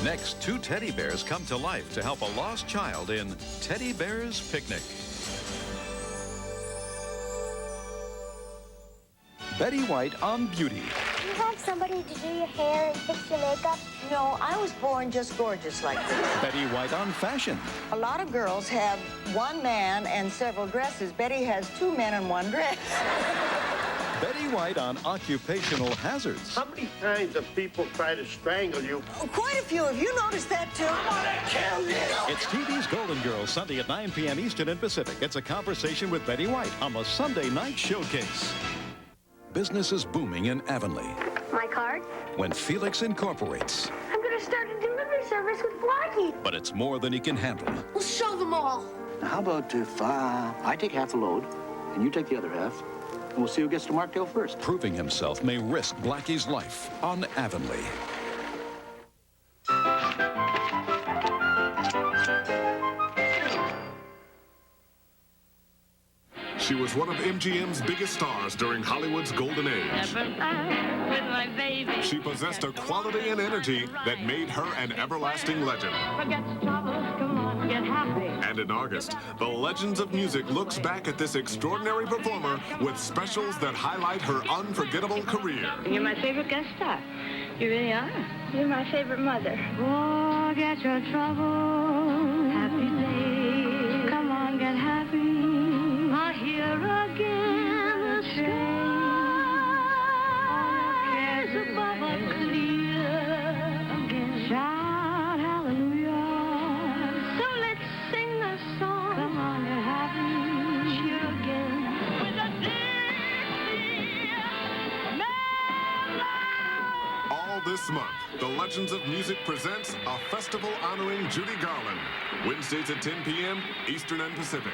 Next, two teddy bears come to life to help a lost child in Teddy Bear's Picnic. Betty White on beauty. Do you have somebody to do your hair and fix your makeup? No, I was born just gorgeous like this. Betty White on fashion. A lot of girls have one man and several dresses. Betty has two men and one dress. Betty White on occupational hazards. How many times have people tried to strangle you? Oh, quite a few. Have you noticed that, too? I'm gonna kill you! It's TV's Golden Girls, Sunday at 9 p.m. Eastern and Pacific. It's a conversation with Betty White on the Sunday Night Showcase. Business is booming in Avonlea. My card? When Felix incorporates. I'm gonna start a delivery service with Blackie. But it's more than he can handle. We'll show them all. Now, how about if I take half the load and you take the other half, and we'll see who gets to Markdale first. Proving himself may risk Blackie's life on Avonlea. She was one of MGM's biggest stars during Hollywood's golden age. She possessed a quality and energy that made her an everlasting legend. And in August, the Legends of Music looks back at this extraordinary performer with specials that highlight her unforgettable career. You're my favorite guest star. You really are. You're my favorite mother. Forget your troubles. Happy days. Come on, get happy. I hear again the skies above us clear. Shout hallelujah. So let's sing the song. Come on, get happy. Cheer again. With a Dixie All this month, the Legends of Music presents a festival honoring Judy Garland. Wednesdays at 10 p.m. Eastern and Pacific.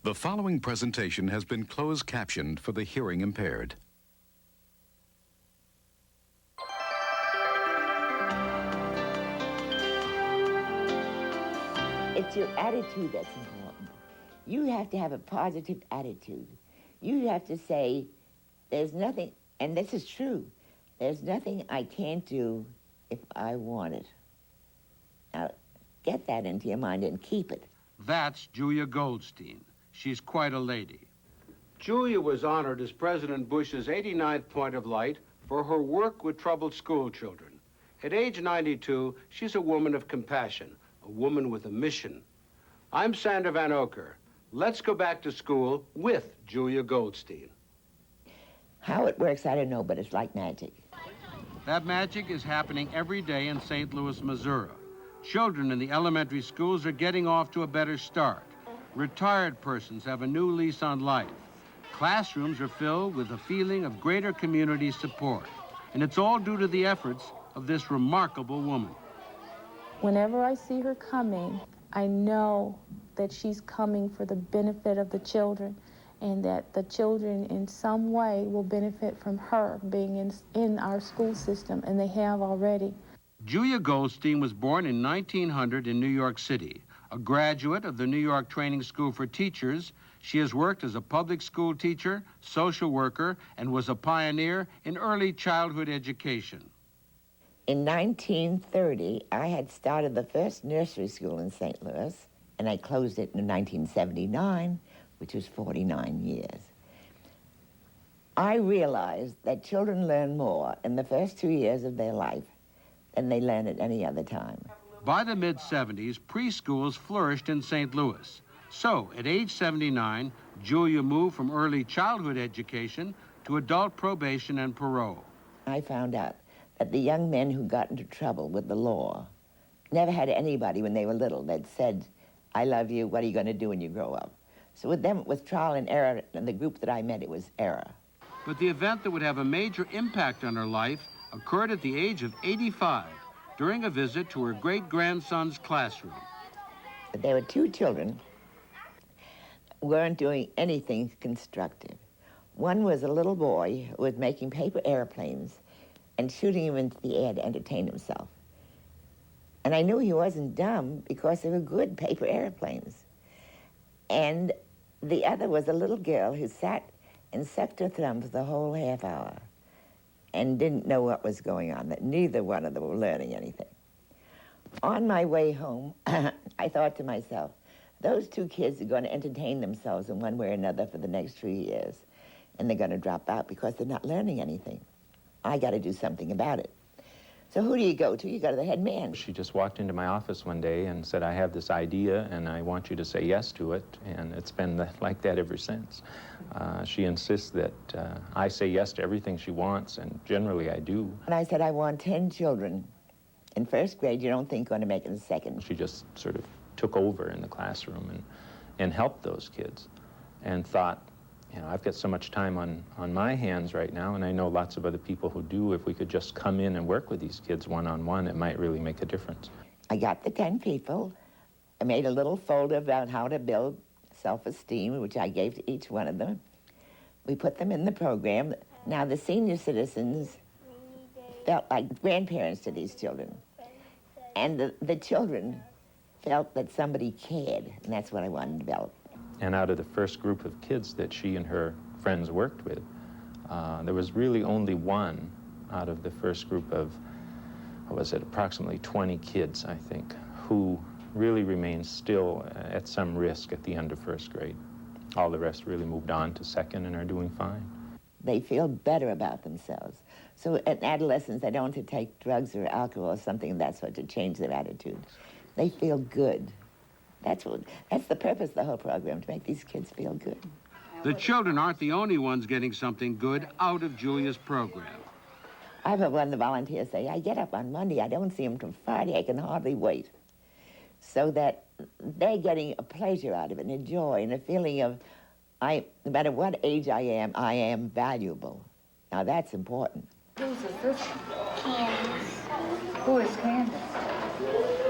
The following presentation has been closed captioned for the hearing impaired. It's your attitude that's important. You have to have a positive attitude. You have to say, there's nothing, and this is true, there's nothing I can't do if I want it. Now, get that into your mind and keep it. That's Julia Goldstein. She's quite a lady. Julia was honored as President Bush's 89th Point of Light for her work with troubled school children. At age 92, she's a woman of compassion, a woman with a mission. I'm Sander Van Oker. Let's go back to school with Julia Goldstein. How it works, I don't know, but it's like magic. That magic is happening every day in St. Louis, Missouri. Children in the elementary schools are getting off to a better start. Retired persons have a new lease on life. Classrooms are filled with a feeling of greater community support. And it's all due to the efforts of this remarkable woman. Whenever I see her coming, I know that she's coming for the benefit of the children, and that the children in some way will benefit from her being in our school system, and they have already. Julia Goldstein was born in 1900 in New York City. A graduate of the New York Training School for Teachers, she has worked as a public school teacher, social worker, and was a pioneer in early childhood education. In 1930, I had started the first nursery school in St. Louis, and I closed it in 1979, which was 49 years. I realized that children learn more in the first 2 years of their life than they learn at any other time. By the mid-70s, preschools flourished in St. Louis. So, at age 79, Julia moved from early childhood education to adult probation and parole. I found out that the young men who got into trouble with the law never had anybody when they were little that said, I love you, what are you going to do when you grow up? So with them, it was trial and error, and the group that I met, it was error. But the event that would have a major impact on her life occurred at the age of 85 during a visit to her great-grandson's classroom. There were two children who weren't doing anything constructive. One was a little boy who was making paper airplanes and shooting them into the air to entertain himself. And I knew he wasn't dumb because they were good paper airplanes. And the other was a little girl who sat and sucked her thumb for the whole half hour and didn't know what was going on, that neither one of them were learning anything. On my way home, I thought to myself, those two kids are going to entertain themselves in one way or another for the next 3 years, and they're going to drop out because they're not learning anything. I got to do something about it. So who do you go to? You go to the head man. She just walked into my office one day and said, I have this idea and I want you to say yes to it, and it's been like that ever since. She insists that I say yes to everything she wants, and generally I do. And I said, I want 10 children. In first grade, you don't think going to make it in second. She just sort of took over in the classroom and helped those kids, and thought, you know, I've got so much time on my hands right now, and I know lots of other people who do. If we could just come in and work with these kids one-on-one, it might really make a difference. I got the 10 people. I made a little folder about how to build self-esteem, which I gave to each one of them. We put them in the program. Now, the senior citizens felt like grandparents to these children. And the children felt that somebody cared, and that's what I wanted to develop. And out of the first group of kids that she and her friends worked with, there was really only one out of the first group of, what was it, approximately 20 kids, I think, who really remained still at some risk at the end of first grade. All the rest really moved on to second and are doing fine. They feel better about themselves. So in adolescence, they don't have to take drugs or alcohol or something of that sort to change their attitude. They feel good. That's the purpose of the whole program, to make these kids feel good. The children aren't the only ones getting something good out of Julia's program. I've had one of the volunteers say, I get up on Monday, I don't see them till Friday, I can hardly wait. So that they're getting a pleasure out of it, and a joy, and a feeling of, no matter what age I am valuable. Now that's important. Whose is this? Candace. Who is Candace?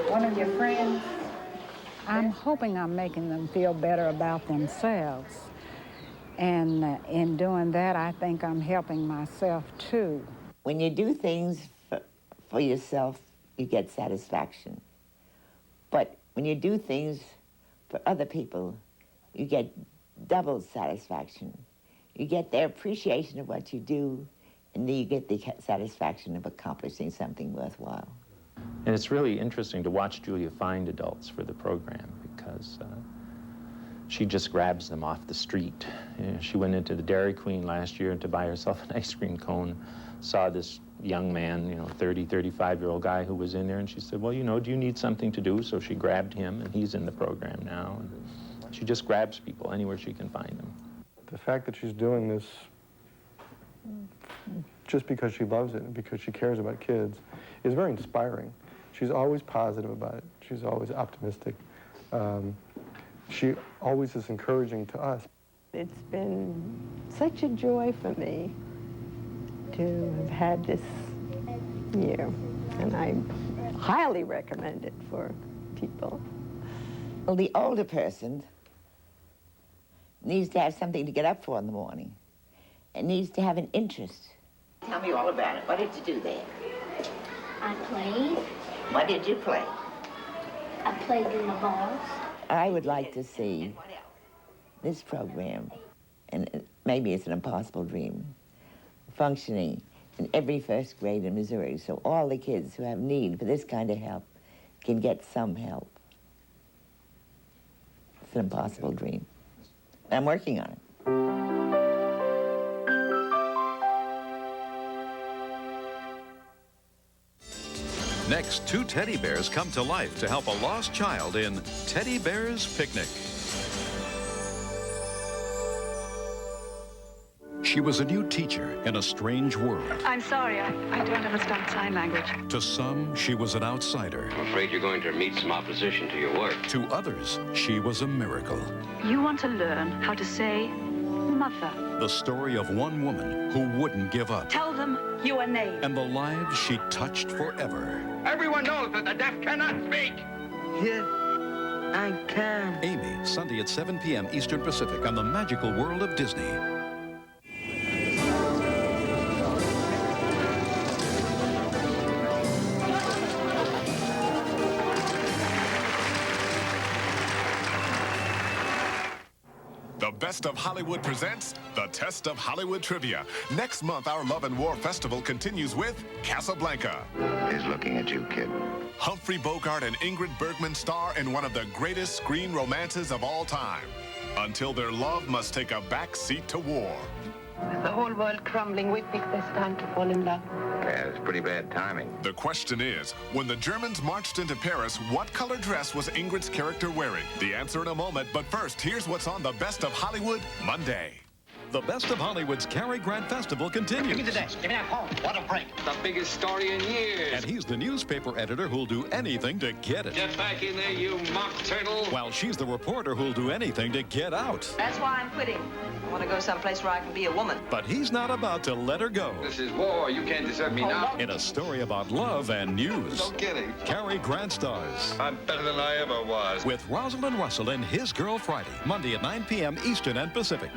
One of your friends? I'm hoping I'm making them feel better about themselves. And in doing that, I think I'm helping myself too. When you do things for yourself, you get satisfaction. But when you do things for other people, you get double satisfaction. You get their appreciation of what you do, and then you get the satisfaction of accomplishing something worthwhile. And it's really interesting to watch Julia find adults for the program, because she just grabs them off the street. You know, she went into the Dairy Queen last year to buy herself an ice cream cone, saw this young man, 30, 35-year-old guy who was in there, and she said, well, do you need something to do? So she grabbed him, and he's in the program now. And she just grabs people anywhere she can find them. The fact that she's doing this just because she loves it and because she cares about kids is very inspiring. She's always positive about it. She's always optimistic. She always is encouraging to us. It's been such a joy for me to have had this year, and I highly recommend it for people. Well, the older person needs to have something to get up for in the morning. It needs to have an interest. Tell me all about it. What did you do there? I played. What did you play? I played in the balls. I would like to see this program, and maybe it's an impossible dream, functioning in every first grade in Missouri, so all the kids who have need for this kind of help can get some help. It's an impossible dream. I'm working on it. Next, two teddy bears come to life to help a lost child in Teddy Bear's Picnic. She was a new teacher in a strange world. I'm sorry, I don't understand sign language. To some, she was an outsider. I'm afraid you're going to meet some opposition to your work. To others, she was a miracle. You want to learn how to say mother. The story of one woman who wouldn't give up. Tell them your name. And the lives she touched forever. Everyone knows that the deaf cannot speak. Yes, I can. Amy, Sunday at 7 p.m. Eastern Pacific on the Magical World of Disney. The Best of Hollywood presents The Test of Hollywood Trivia. Next month, our Love and War Festival continues with Casablanca. He's looking at you, kid. Humphrey Bogart and Ingrid Bergman star in one of the greatest screen romances of all time. Until their love must take a back seat to war. With the whole world crumbling, we picked this time to fall in love. Yeah, it's pretty bad timing. The question is, when the Germans marched into Paris, what color dress was Ingrid's character wearing? The answer in a moment, but first, here's what's on the Best of Hollywood Monday. The Best of Hollywood's Cary Grant Festival continues. Give me the desk. Give me that phone. What a break. The biggest story in years. And he's the newspaper editor who'll do anything to get it. Get back in there, you mock turtle. While she's the reporter who'll do anything to get out. That's why I'm quitting. I want to go someplace where I can be a woman. But he's not about to let her go. This is war. You can't desert me now. In a story about love and news. No kidding. Cary Grant stars. I'm better than I ever was. With Rosalind Russell in His Girl Friday, Monday at 9 p.m. Eastern and Pacific.